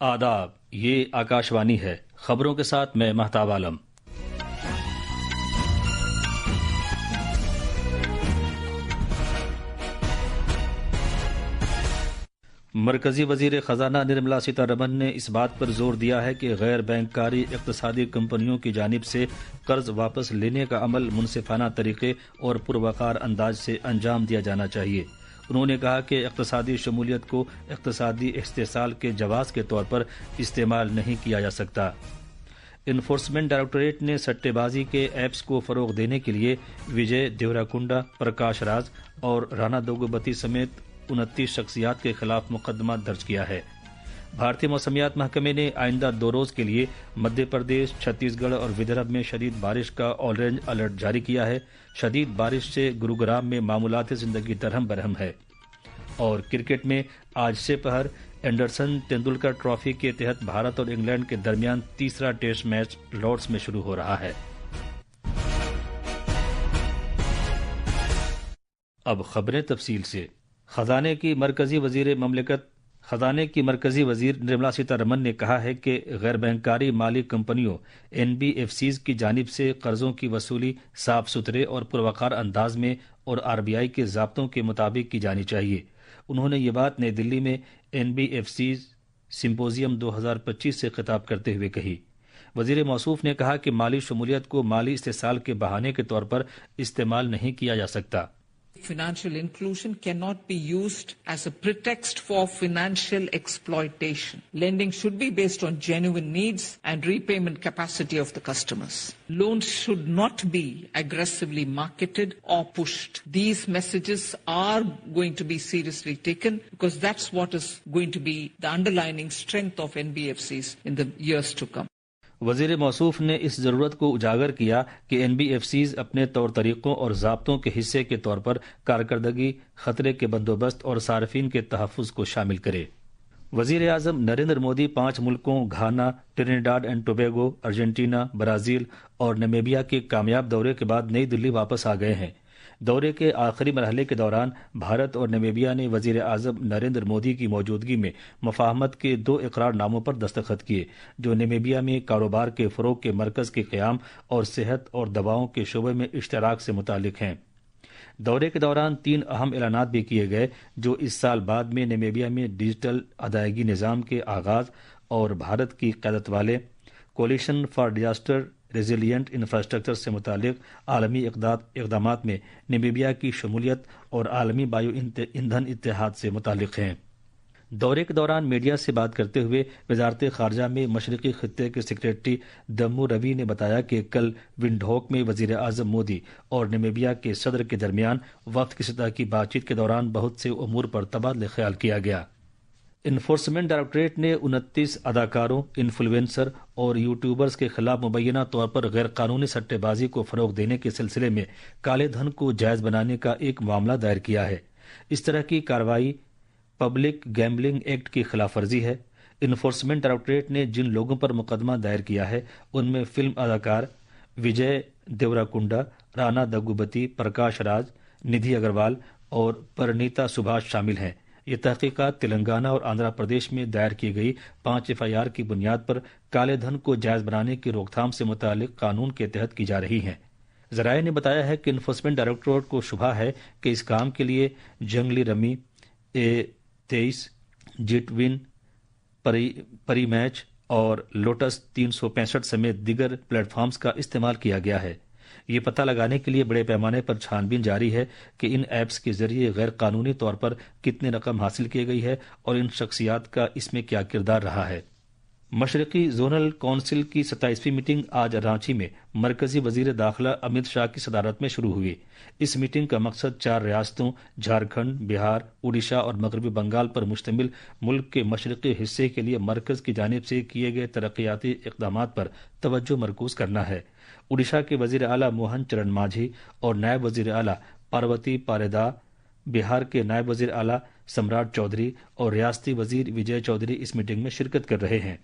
آداب، یہ آکاشوانی ہے۔ خبروں کے ساتھ میں مہتاب عالم۔ مرکزی وزیر خزانہ نرملا سیتارمن نے اس بات پر زور دیا ہے کہ غیر بینکاری اقتصادی کمپنیوں کی جانب سے قرض واپس لینے کا عمل منصفانہ طریقے اور پروقار انداز سے انجام دیا جانا چاہیے۔ انہوں نے کہا کہ اقتصادی شمولیت کو اقتصادی استحصال کے جواز کے طور پر استعمال نہیں کیا جا سکتا۔ انفورسمنٹ ڈائریکٹوریٹ نے سٹے بازی کے ایپس کو فروغ دینے کے لیے وجے دیوراکنڈا، پرکاش راج اور رانا دگوبتی سمیت 29 شخصیات کے خلاف مقدمہ درج کیا ہے۔ بھارتی موسمیات محکمے نے آئندہ 2 روز کے لیے مدھیہ پردیش، چھتیس گڑھ اور ودربھ میں شدید بارش کا اورینج الرٹ جاری کیا ہے۔ شدید بارش سے گروگرام میں معمولات زندگی درہم برہم ہے۔ اور کرکٹ میں آج سے پہر اینڈرسن تندولکر ٹرافی کے تحت بھارت اور انگلینڈ کے درمیان تیسرا ٹیسٹ میچ لارڈس میں شروع ہو رہا ہے۔ اب خبریں تفصیل سے۔ خزانے کی مرکزی وزیر نرملا سیتارمن نے کہا ہے کہ غیر بینکاری مالی کمپنیوں NBFCs کی جانب سے قرضوں کی وصولی صاف ستھرے اور پروقار انداز میں اور RBI کے ضابطوں کے مطابق کی جانی چاہیے۔ انہوں نے یہ بات نئی دلی میں NBFCs سمپوزیم 2025 سے خطاب کرتے ہوئے کہی۔ وزیر موصوف نے کہا کہ مالی شمولیت کو مالی استحصال کے بہانے کے طور پر استعمال نہیں کیا جا سکتا۔ Financial inclusion cannot be used as a pretext for financial exploitation. Lending should be based on genuine needs and repayment capacity of the customers. Loans should not be aggressively marketed or pushed. These messages are going to be seriously taken because that's what is going to be the underlying strength of NBFCs in the years to come. وزیر موصوف نے اس ضرورت کو اجاگر کیا کہ NBFCs اپنے طور طریقوں اور ضابطوں کے حصے کے طور پر کارکردگی، خطرے کے بندوبست اور صارفین کے تحفظ کو شامل کرے۔ وزیر اعظم نریندر مودی 5 ملکوں Ghana, Trinidad and Tobago, Argentina, Brazil اور نمیبیا کے کامیاب دورے کے بعد نئی دلی واپس آ گئے ہیں۔ دورے کے آخری مرحلے کے دوران بھارت اور نمیبیا نے وزیر اعظم نریندر مودی کی موجودگی میں مفاہمت کے 2 اقرار ناموں پر دستخط کیے، جو نمیبیا میں کاروبار کے فروغ کے مرکز کے قیام اور صحت اور دواؤں کے شعبے میں اشتراک سے متعلق ہیں۔ دورے کے دوران 3 اہم اعلانات بھی کیے گئے جو اس سال بعد میں نمیبیا میں ڈیجیٹل ادائیگی نظام کے آغاز اور بھارت کی قیادت والے coalition for disaster resilient infrastructure سے متعلق عالمی اقدامات میں نمیبیا کی شمولیت اور عالمی بایو ایندھن اتحاد سے متعلق ہیں۔ دورے کے دوران میڈیا سے بات کرتے ہوئے وزارت خارجہ میں مشرقی خطے کے سیکریٹری دمو روی نے بتایا کہ کل ونڈہوک میں وزیر اعظم مودی اور نمیبیا کے صدر کے درمیان وفد کی سطح کی بات چیت کے دوران بہت سے امور پر تبادلہ خیال کیا گیا۔ انفورسمنٹ ڈائریکٹوریٹ نے 29 اداکاروں، انفلوئنسر اور یوٹیوبرز کے خلاف مبینہ طور پر غیر قانونی سٹے بازی کو فروغ دینے کے سلسلے میں کالے دھن کو جائز بنانے کا ایک معاملہ دائر کیا ہے۔ اس طرح کی کارروائی پبلک گیمبلنگ ایکٹ کی خلاف ورزی ہے۔ انفورسمنٹ ڈائریکٹوریٹ نے جن لوگوں پر مقدمہ دائر کیا ہے ان میں فلم اداکار وجے دیوراکنڈا، رانا دگوبتی، پرکاش راج، ندھی اگروال اور پرنیتا سبھاش شامل ہیں۔ یہ تحقیقات تلنگانہ اور آندھرا پردیش میں دائر کی گئی 5 FIR کی بنیاد پر کالے دھن کو جائز بنانے کی روک تھام سے متعلق قانون کے تحت کی جا رہی ہیں۔ ذرائع نے بتایا ہے کہ انفورسمنٹ ڈائریکٹوریٹ کو شبہ ہے کہ اس کام کے لیے جنگلی رمی، A23، جیٹ ون، پری میچ اور لوٹس 365 سمیت دیگر پلیٹ فارمز کا استعمال کیا گیا ہے۔ یہ پتہ لگانے کے لیے بڑے پیمانے پر چھان بین جاری ہے کہ ان ایپس کے ذریعے غیر قانونی طور پر کتنی رقم حاصل کی گئی ہے اور ان شخصیات کا اس میں کیا کردار رہا ہے۔ مشرقی زونل کونسل کی 27ویں میٹنگ آج رانچی میں مرکزی وزیر داخلہ امت شاہ کی صدارت میں شروع ہوئی۔ اس میٹنگ کا مقصد 4 ریاستوں جھارکھنڈ، بہار، اڈیشہ اور مغربی بنگال پر مشتمل ملک کے مشرقی حصے کے لیے مرکز کی جانب سے کیے گئے ترقیاتی اقدامات پر توجہ مرکوز کرنا ہے۔ اڈیشہ کے وزیر اعلیٰ موہن چرن مانجھی اور نائب وزیر اعلیٰ پاروتی پاریدا، بہار کے نائب وزیر اعلیٰ سمراٹ چودھری اور ریاستی وزیر وجے چودھری اس میٹنگ میں شرکت کر رہے ہیں۔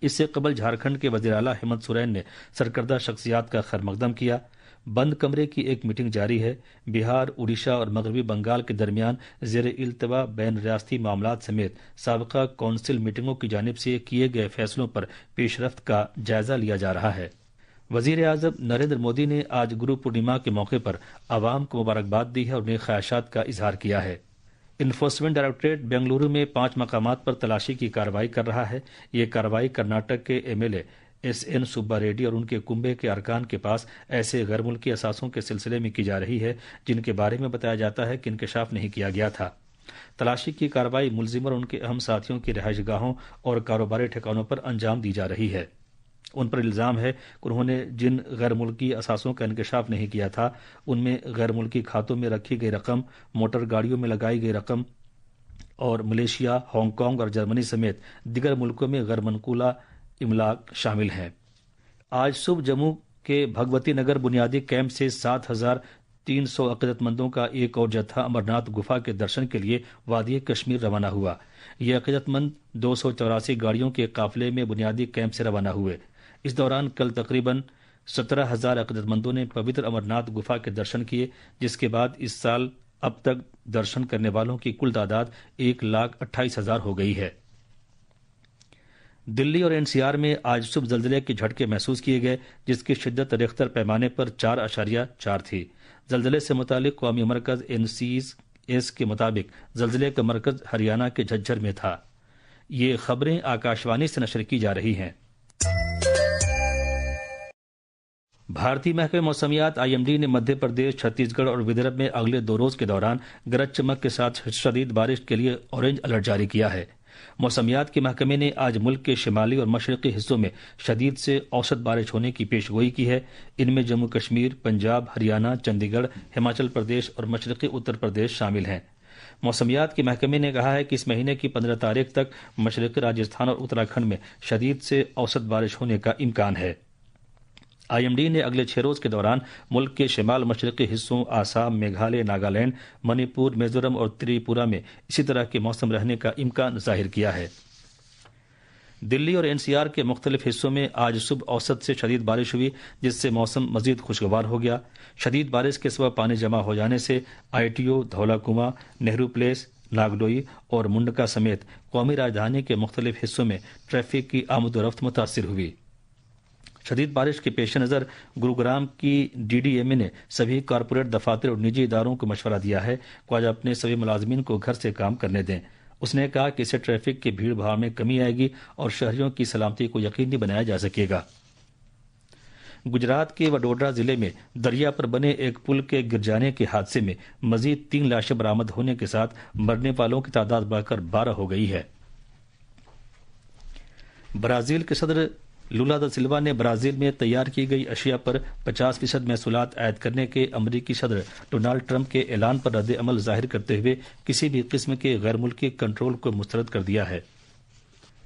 اس سے قبل جھارکھنڈ کے وزیر اعلیٰ ہیمنت سورین نے سرکردہ شخصیات کا خیر مقدم کیا۔ بند کمرے کی ایک میٹنگ جاری ہے۔ بہار، اڑیسہ اور مغربی بنگال کے درمیان زیر التوا بین ریاستی معاملات سمیت سابقہ کونسل میٹنگوں کی جانب سے کیے گئے فیصلوں پر پیش رفت کا جائزہ لیا جا رہا ہے۔ وزیر اعظم نریندر مودی نے آج گرو پورنیما کے موقع پر عوام کو مبارکباد دی ہے اور انہیں خواہشات کا اظہار کیا ہے۔ انفورسمنٹ ڈائریکٹوریٹ بنگلورو میں 5 مقامات پر تلاشی کی کارروائی کر رہا ہے۔ یہ کارروائی کرناٹک کے MLA SN سبا ریڈی اور ان کے کنبے کے ارکان کے پاس ایسے غیر ملکی اثاثوں کے سلسلے میں کی جا رہی ہے جن کے بارے میں بتایا جاتا ہے کہ انکشاف نہیں کیا گیا تھا۔ تلاشی کی کارروائی ملزم اور ان کے اہم ساتھیوں کی رہائش گاہوں اور کاروباری ٹھکانوں پر انجام دی جا رہی ہے۔ ان پر الزام ہے کہ انہوں نے جن غیر ملکی اثاثوں کا انکشاف نہیں کیا تھا ان میں غیر ملکی کھاتوں میں رکھی گئی رقم، موٹر گاڑیوں میں لگائی گئی رقم اور ملیشیا، ہانگ کانگ اور جرمنی سمیت دیگر ملکوں میں غیر منقولہ املاک شامل ہیں۔ آج صبح جموں کے بھگوتی نگر بنیادی کیمپ سے 7,300 عقیدت مندوں کا ایک اور جتھا امرناتھ گفا کے درشن کے لیے وادی کشمیر روانہ ہوا۔ یہ عقیدت مند 284 گاڑیوں کے قافلے میں بنیادی کیمپ سے روانہ ہوئے۔ اس دوران کل تقریباً 17,000 عقیدت مندوں نے پوتر امرناتھ گفا کے درشن کیے، جس کے بعد اس سال اب تک درشن کرنے والوں کی کل تعداد 1,28,000 ہو گئی ہے۔ دلی اور NCR میں آج صبح زلزلے کے جھٹکے محسوس کیے گئے، جس کی شدت ریختر پیمانے پر 4.4 تھی۔ زلزلے سے متعلق قومی مرکز NCS کے مطابق زلزلے کا مرکز ہریانہ کے جھجھر میں تھا۔ یہ خبریں آکاشوانی سے نشر کی جا رہی ہیں۔ بھارتی محکمہ موسمیات IMD نے مدھیہ پردیش، چھتیس گڑھ اور ودربھ میں اگلے 2 روز کے دوران گرج چمک کے ساتھ شدید بارش کے لیے اورنج الرٹ جاری کیا ہے۔ موسمیات کے محکمے نے آج ملک کے شمالی اور مشرقی حصوں میں شدید سے اوسط بارش ہونے کی پیش گوئی کی ہے۔ ان میں جموں کشمیر، پنجاب، ہریانہ، چنڈی گڑھ، ہماچل پردیش اور مشرقی اتر پردیش شامل ہیں۔ موسمیات کے محکمے نے کہا ہے کہ اس مہینے کی 15 تاریخ تک مشرقی راجستھان اور اتراکھنڈ میں شدید سے اوسط بارش ہونے کا امکان ہے۔ IMD نے اگلے 6 روز کے دوران ملک کے شمال مشرقی حصوں آسام، میگھالیہ، ناگالینڈ، منی پور، میزورم اور تریپورہ میں اسی طرح کے موسم رہنے کا امکان ظاہر کیا ہے۔ دلی اور NCR کے مختلف حصوں میں آج صبح اوسط سے شدید بارش ہوئی، جس سے موسم مزید خوشگوار ہو گیا۔ شدید بارش کے سبب پانی جمع ہو جانے سے ITO، دھولا کنواں، نہرو پلیس، ناگلوئی اور منڈکا سمیت قومی راجدھانی کے مختلف حصوں میں ٹریفک کی آمد و رفت متاثر ہوئی۔ شدید بارش کے پیش نظر گروگرام کی DDMA نے سبھی کارپوریٹ دفاتر اور نجی اداروں کو مشورہ دیا ہے کہ آج اپنے سبھی ملازمین کو گھر سے کام کرنے دیں۔ اس نے کہا کہ اس سے ٹریفک کی بھیڑ بھاڑ میں کمی آئے گی اور شہریوں کی سلامتی کو یقینی بنایا جا سکے گا۔ گجرات کے وڈودرا ضلع میں دریا پر بنے ایک پل کے گر جانے کے حادثے میں مزید 3 لاشیں برآمد ہونے کے ساتھ مرنے والوں کی تعداد بڑھ کر 12 ہو گئی ہے۔ برازیل کے صدر لولا دا سلوا نے برازیل میں تیار کی گئی اشیاء پر 50% محصولات عائد کرنے کے امریکی صدر ڈونالڈ ٹرمپ کے اعلان پر رد عمل ظاہر کرتے ہوئے کسی بھی قسم کے غیر ملکی کنٹرول کو مسترد کر دیا ہے۔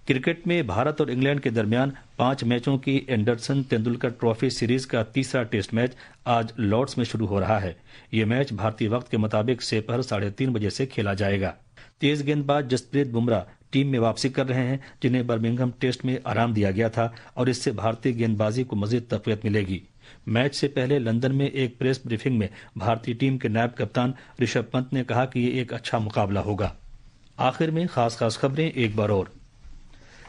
کرکٹ میں بھارت اور انگلینڈ کے درمیان 5 میچوں کی اینڈرسن تندولکر ٹرافی سیریز کا تیسرا ٹیسٹ میچ آج لارڈس میں شروع ہو رہا ہے۔ یہ میچ بھارتی وقت کے مطابق سپہر 3:30 بجے سے کھیلا جائے گا۔ تیز گیند باز جسپریت بمراہ ٹیم میں واپسی کر رہے ہیں، جنہیں برمنگھم ٹیسٹ میں آرام دیا گیا تھا اور اس سے بھارتی گیند بازی کو مزید تقویت ملے گی۔ میچ سے پہلے لندن میں ایک پریس بریفنگ میں بھارتی ٹیم کے نائب کپتان رشبھ پنت نے کہا کہ یہ ایک اچھا مقابلہ ہوگا۔ آخر میں خاص خبریں ایک بار اور۔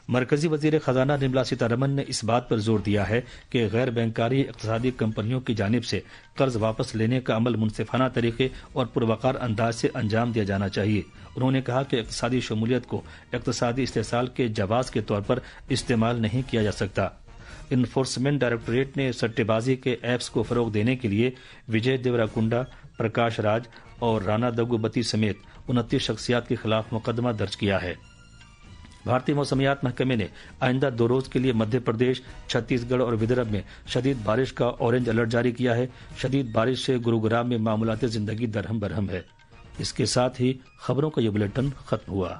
مرکزی وزیر خزانہ نرملا سیتارمن نے اس بات پر زور دیا ہے کہ غیر بینکاری اقتصادی کمپنیوں کی جانب سے قرض واپس لینے کا عمل منصفانہ طریقے اور پروقار انداز سے انجام دیا جانا چاہیے۔ انہوں نے کہا کہ اقتصادی شمولیت کو اقتصادی استحصال کے جواز کے طور پر استعمال نہیں کیا جا سکتا۔ انفورسمنٹ ڈائریکٹوریٹ نے سٹے بازی کے ایپس کو فروغ دینے کے لیے وجے دیوراکنڈا، پرکاش راج اور رانا دگوبتی سمیت 29 شخصیات کے خلاف مقدمہ درج کیا ہے۔ بھارتی موسمیات محکمے نے آئندہ 2 روز کے لیے مدھیہ پردیش، چھتیس گڑھ اور ودربھ میں شدید بارش کا اورنج الرٹ جاری کیا ہے۔ شدید بارش سے گروگرام میں معمولات زندگی درہم برہم ہے۔ اس کے ساتھ ہی خبروں کا یہ بلیٹن ختم ہوا۔